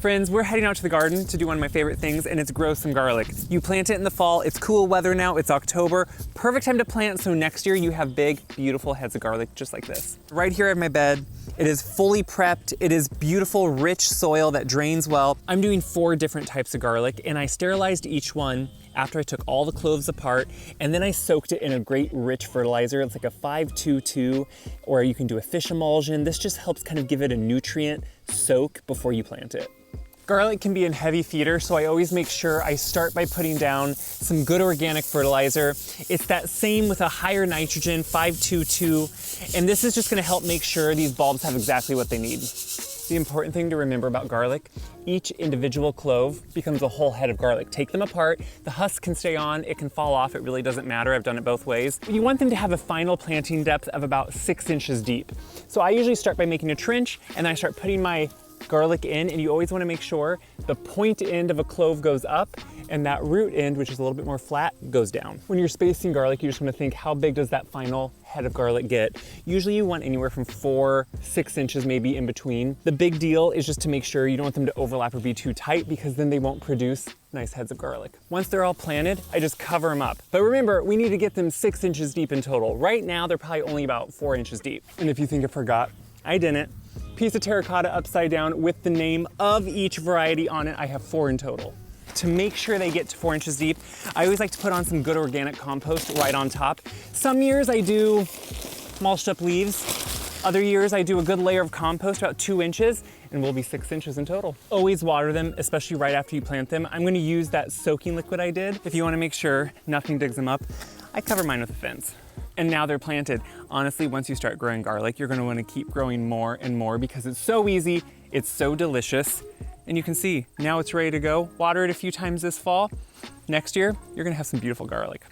Friends, we're heading out to the garden to do one of my favorite things, and it's grow some garlic. You plant it in the fall, it's cool weather now, it's October. Perfect time to plant so next year you have big, beautiful heads of garlic just like this. Right here I have my bed. It is fully prepped. It is beautiful, rich soil that drains well. I'm doing 4 different types of garlic, and I sterilized each one after I took all the cloves apart, and then I soaked it in a great rich fertilizer. It's like a 5-2-2, or you can do a fish emulsion. This just helps kind of give it a nutrient soak before you plant it. Garlic can be a heavy feeder, so I always make sure I start by putting down some good organic fertilizer. It's that same with a higher nitrogen, 5-2-2, and this is just gonna help make sure these bulbs have exactly what they need. The important thing to remember about garlic, each individual clove becomes a whole head of garlic. Take them apart, the husk can stay on, it can fall off, it really doesn't matter, I've done it both ways. You want them to have a final planting depth of about 6 inches deep. So I usually start by making a trench, and then I start putting my garlic in, and you always want to make sure the point end of a clove goes up and that root end, which is a little bit more flat, goes down. When you're spacing garlic, you just want to think, how big does that final head of garlic get? Usually you want anywhere from 4-6 inches maybe in between. The big deal is just to make sure you don't want them to overlap or be too tight, because then they won't produce nice heads of garlic. Once they're all planted, I just cover them up. But remember, we need to get them 6 inches deep in total. Right now, they're probably only about 4 inches deep. And if you think I forgot, I didn't. Piece of terracotta upside down with the name of each variety on it. I have 4 in total. To make sure they get to 4 inches deep, I always like to put on some good organic compost right on top. Some years I do mulched up leaves. Other years I do a good layer of compost, about 2 inches, and we'll be 6 inches in total. Always water them, especially right after you plant them. I'm gonna use that soaking liquid I did. If you wanna make sure nothing digs them up, I cover mine with a fence. And now they're planted. Honestly, once you start growing garlic, you're gonna wanna keep growing more and more because it's so easy, it's so delicious. And you can see, now it's ready to go. Water it a few times this fall. Next year, you're gonna have some beautiful garlic.